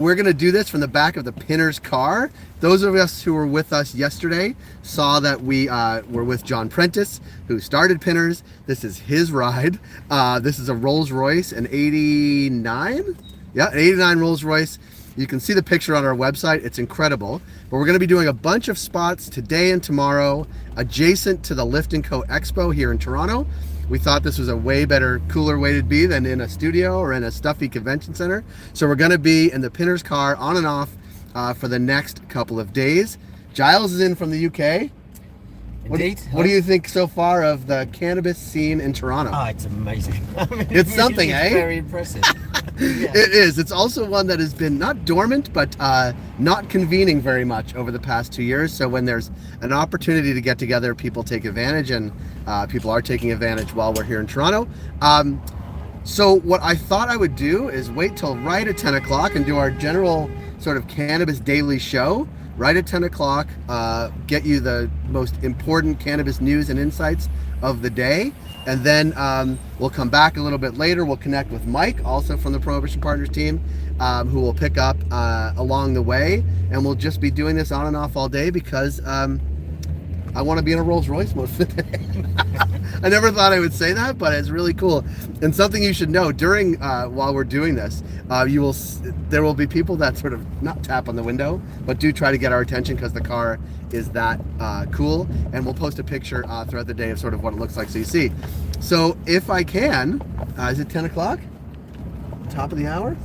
We're going to do this from the back of the Pinner's car. Those of us who were with us yesterday saw that we were with John Prentice, who started Pinner's. This is his ride. This is a Rolls Royce, an 89? Yeah, an 89 Rolls Royce. You can see the picture on our website. It's incredible. But we're going to be doing a bunch of spots today and tomorrow adjacent to the Lift & Co. Expo here in Toronto. We thought this was a way better, cooler way to be than in a studio or in a stuffy convention center. So we're going to be in the Pinner's car on and off for the next couple of days. Giles is in from the UK. Indeed. What do you think so far of the cannabis scene in Toronto? Oh, it's amazing. It's something, eh? Very impressive. Yeah. It is. It's also one that has been not dormant, but not convening very much over the past 2 years. So when there's an opportunity to get together, people take advantage, and people are taking advantage while we're here in Toronto. So what I thought I would do is wait till right at 10 o'clock and do our general sort of Cannabis Daily show. Right at 10 o'clock, get you the most important cannabis news and insights of the day. And then we'll come back a little bit later. We'll connect with Mike, also from the Prohibition Partners team, who will pick up along the way. And we'll just be doing this on and off all day because I want to be in a Rolls Royce most of the day. I never thought I would say that, but it's really cool. And something you should know during while we're doing this, there will be people that sort of not tap on the window, but do try to get our attention because the car is that cool. And we'll post a picture throughout the day of sort of what it looks like, so you see. So if I can, is it 10 o'clock? Top of the hour?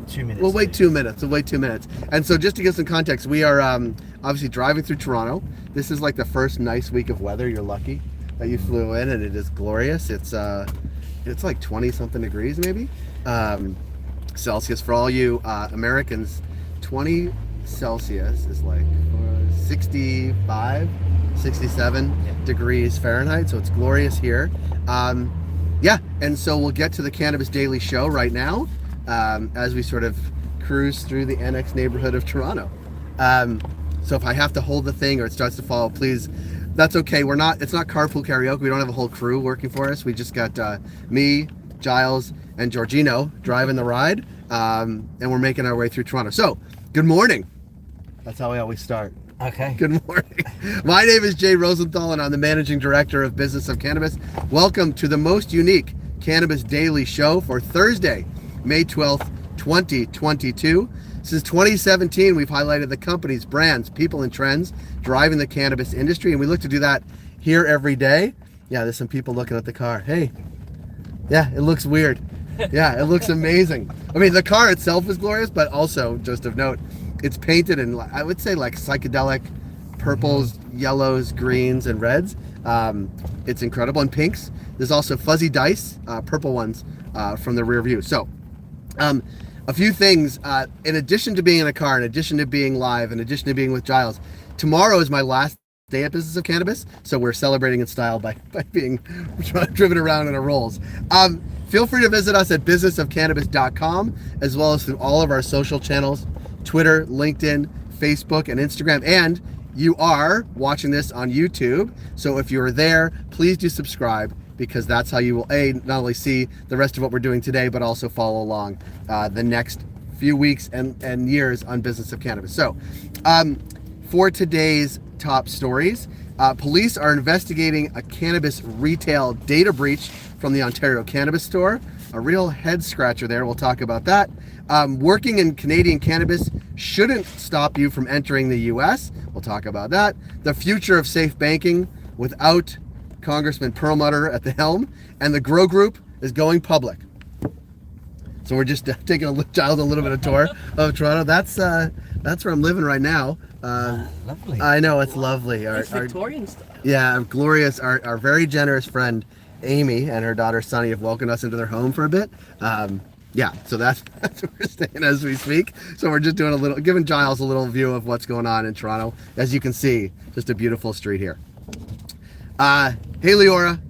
2 minutes. We'll wait 2 minutes. We'll wait 2 minutes. And so just to give some context, we are obviously driving through Toronto. This is like the first nice week of weather. You're lucky that you flew in, and it is glorious. It's like 20 something degrees maybe Celsius for all you Americans. 20 Celsius is like 65, 67 degrees Fahrenheit. So it's glorious here. Yeah, and so we'll get to the Cannabis Daily show right now as we sort of cruise through the annex neighborhood of Toronto. So if I have to hold the thing or it starts to fall, please, that's okay. It's not carpool karaoke. We don't have a whole crew working for us. We just got me, Giles, and Georgino driving the ride, and we're making our way through Toronto. So, good morning. That's how we always start. Okay. Good morning. My name is Jay Rosenthal, and I'm the Managing Director of Business of Cannabis. Welcome to the most unique Cannabis Daily show for Thursday, May 12th, 2022. Since 2017, we've highlighted the companies, brands, people, and trends driving the cannabis industry, and we look to do that here every day. Yeah, there's some people looking at the car. Hey, yeah, it looks weird. Yeah, it looks amazing. I mean, the car itself is glorious, but also, just of note, it's painted in, I would say, like psychedelic purples, yellows, greens, and reds. It's incredible. And pinks. There's also fuzzy dice, purple ones from the rear view. So, a few things, in addition to being in a car, in addition to being live, in addition to being with Giles, tomorrow is my last day at Business of Cannabis, so we're celebrating in style by being driven around in a Rolls. Feel free to visit us at businessofcannabis.com, as well as through all of our social channels, Twitter, LinkedIn, Facebook, and Instagram. And you are watching this on YouTube, so if you're there, please do subscribe, because that's how you will not only see the rest of what we're doing today, but also follow along the next few weeks and years on Business of Cannabis. So for today's top stories, police are investigating a cannabis retail data breach from the Ontario Cannabis Store. A real head scratcher there. We'll talk about that. Working in Canadian cannabis shouldn't stop you from entering the US. We'll talk about that. The future of safe banking without Congressman Perlmutter at the helm, and the Grow Group is going public. So we're just taking a little bit of tour of Toronto. That's where I'm living right now. Lovely. I know, it's lovely. It's Victorian style. Yeah, glorious. Our very generous friend Amy and her daughter Sunny have welcomed us into their home for a bit. Yeah, so that's where we're staying as we speak. So we're just doing giving Giles a little view of what's going on in Toronto. As you can see, just a beautiful street here. Hey Leora.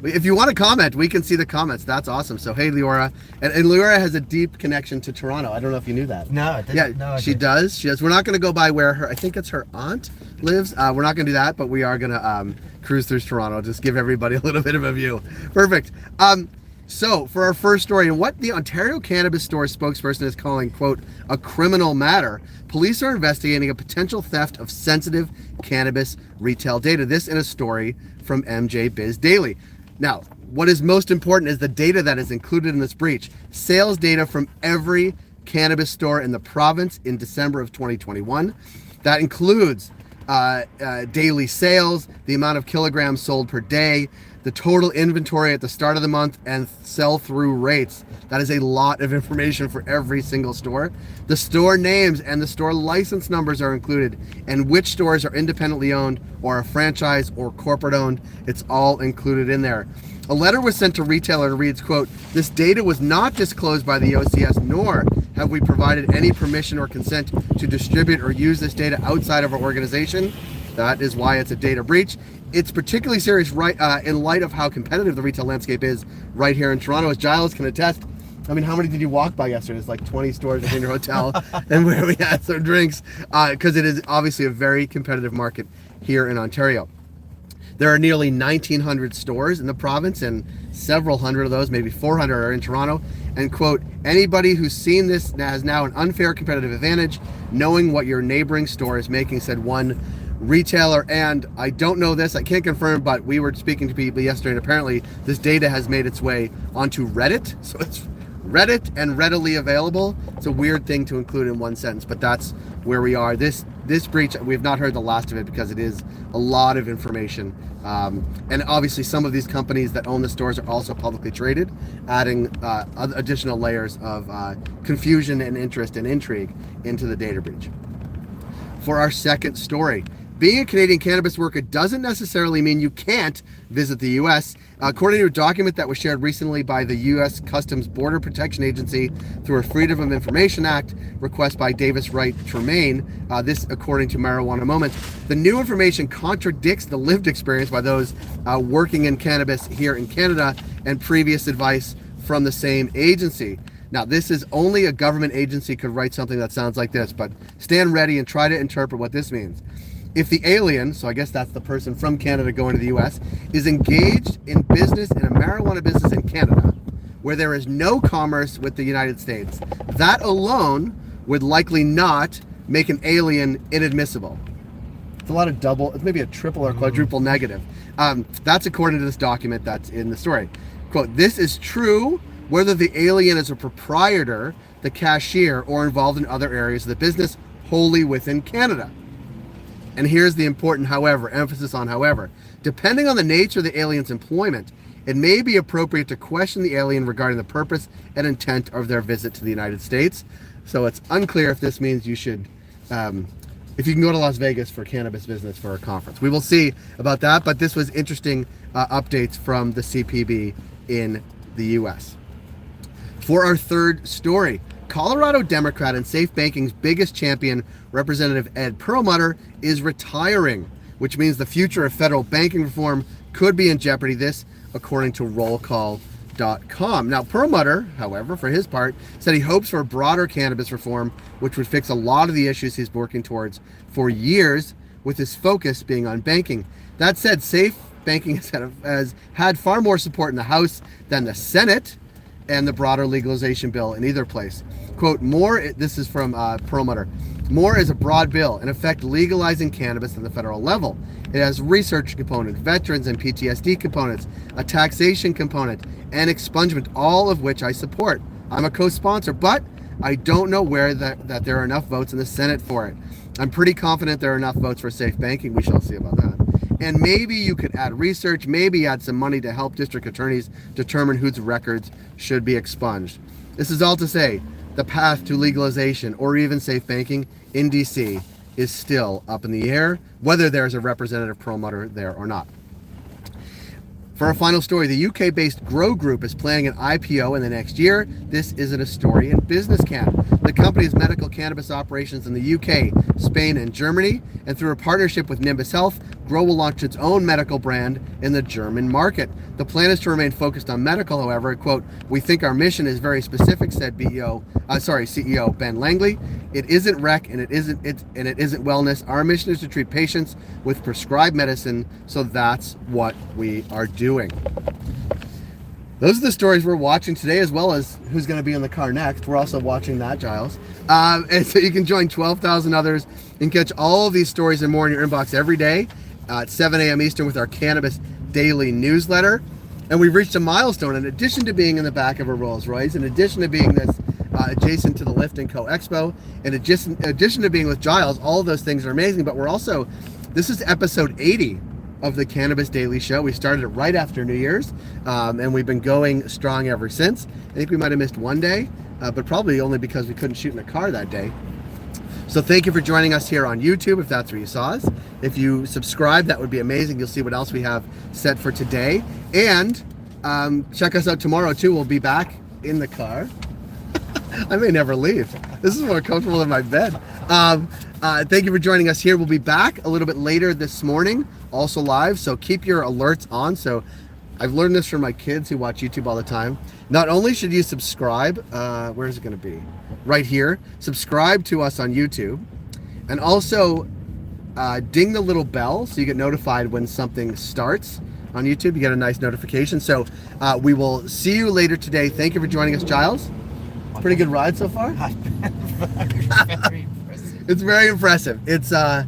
If you want to comment, we can see the comments. That's awesome. So hey Leora. And Leora has a deep connection to Toronto. I don't know if you knew that. No, I didn't. Yeah, No, she does. She does. We're not going to go by where I think it's her aunt lives. We're not going to do that, but we are going to cruise through Toronto. Just give everybody a little bit of a view. Perfect. So for our first story, and what the Ontario Cannabis Store spokesperson is calling, quote, a criminal matter, police are investigating a potential theft of sensitive cannabis retail data. This in a story from Biz Daily. Now, what is most important is the data that is included in this breach. Sales data from every cannabis store in the province in December of 2021. That includes daily sales, the amount of kilograms sold per day, the total inventory at the start of the month, and sell-through rates. That is a lot of information for every single store. The store names and the store license numbers are included, and which stores are independently owned or a franchise or corporate owned. It's all included in there. A letter was sent to retailer and reads, quote, this data was not disclosed by the OCS, nor have we provided any permission or consent to distribute or use this data outside of our organization. That is why it's a data breach. It's particularly serious in light of how competitive the retail landscape is right here in Toronto, as Giles can attest. I mean, how many did you walk by yesterday? There's like 20 stores within your hotel and where we had some drinks, because it is obviously a very competitive market here in Ontario. There are nearly 1,900 stores in the province, and several hundred of those, maybe 400, are in Toronto. And, quote, anybody who's seen this has now an unfair competitive advantage, knowing what your neighboring store is making, said one retailer. And I don't know this, I can't confirm, but we were speaking to people yesterday, and apparently this data has made its way onto Reddit. So it's Reddit and readily available. It's a weird thing to include in one sentence, but that's where we are. This breach, we have not heard the last of it because it is a lot of information. And obviously some of these companies that own the stores are also publicly traded, adding additional layers of confusion and interest and intrigue into the data breach. For our second story, being a Canadian cannabis worker doesn't necessarily mean you can't visit the U.S. According to a document that was shared recently by the U.S. Customs Border Protection Agency through a Freedom of Information Act request by Davis Wright Tremaine, this according to Marijuana Moments, the new information contradicts the lived experience by those working in cannabis here in Canada and previous advice from the same agency. Now, this is only a government agency could write something that sounds like this, but stand ready and try to interpret what this means. If the alien, so I guess that's the person from Canada going to the US, is engaged in business, in a marijuana business in Canada, where there is no commerce with the United States, that alone would likely not make an alien inadmissible. It's a lot of double, it's maybe a triple or quadruple negative. That's according to this document that's in the story. Quote, this is true whether the alien is a proprietor, the cashier, or involved in other areas of the business wholly within Canada. And here's the important however, emphasis on however. Depending on the nature of the alien's employment, it may be appropriate to question the alien regarding the purpose and intent of their visit to the United States. So it's unclear if this means you should, if you can go to Las Vegas for cannabis business for a conference. We will see about that, but this was interesting updates from the CPB in the US. For our third story, Colorado Democrat and safe banking's biggest champion, Representative Ed Perlmutter, is retiring, which means the future of federal banking reform could be in jeopardy. This, according to rollcall.com. Now, Perlmutter, however, for his part, said he hopes for a broader cannabis reform, which would fix a lot of the issues he's working towards for years, with his focus being on banking. That said, safe banking has had far more support in the House than the Senate and the broader legalization bill in either place. Quote, this is from Perlmutter, more is a broad bill, in effect legalizing cannabis at the federal level. It has research component, veterans and PTSD components, a taxation component, and expungement, all of which I support. I'm a co-sponsor, but I don't know where that there are enough votes in the Senate for it. I'm pretty confident there are enough votes for safe banking. We shall see about that. And maybe you could add research, maybe add some money to help district attorneys determine whose records should be expunged. This is all to say, the path to legalization or even safe banking in DC is still up in the air, whether there's a Representative Perlmutter there or not. For our final story, the UK-based Grow Group is planning an IPO in the next year. This isn't a story in Business Can. The company's medical cannabis operations in the UK, Spain, and Germany, and through a partnership with Nimbus Health, Grow will launch its own medical brand in the German market. The plan is to remain focused on medical, however. Quote, we think our mission is very specific, said CEO Ben Langley. It isn't rec and it isn't wellness. Our mission is to treat patients with prescribed medicine, so that's what we are doing. Those are the stories we're watching today, as well as who's going to be in the car next. We're also watching that, Giles. And so you can join 12,000 others and catch all of these stories and more in your inbox every day at 7 a.m. Eastern with our Cannabis Daily newsletter. And we've reached a milestone. In addition to being in the back of a Rolls Royce, in addition to being this adjacent to the Lift & Co. Expo, in addition to being with Giles, all of those things are amazing. But we're also, this is episode 80 of the Cannabis Daily Show. We started it right after New Year's, and we've been going strong ever since. I think we might have missed one day, but probably only because we couldn't shoot in a car that day. So thank you for joining us here on YouTube, if that's where you saw us. If you subscribe, that would be amazing. You'll see what else we have set for today. And check us out tomorrow, too. We'll be back in the car. I may never leave. This is more comfortable than my bed. Thank you for joining us here. We'll be back a little bit later this morning, also live, so keep your alerts on. So I've learned this from my kids who watch YouTube all the time. Not only should you subscribe, where is it going to be? Right here. Subscribe to us on YouTube, and also ding the little bell so you get notified when something starts on YouTube. You get a nice notification. So we will see you later today. Thank you for joining us, Giles. Pretty good ride so far? Very impressive. It's very impressive. It's a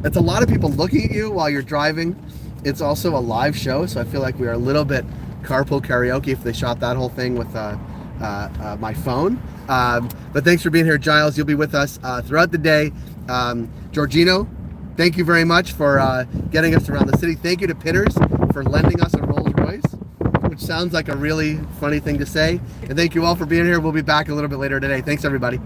lot of people looking at you while you're driving. It's also a live show, so I feel like we are a little bit carpool karaoke if they shot that whole thing with my phone. But thanks for being here, Giles. You'll be with us throughout the day. Georgino, thank you very much for getting us around the city. Thank you to Pitters for lending us a Rolls Royce, which sounds like a really funny thing to say. And thank you all for being here. We'll be back a little bit later today. Thanks, everybody.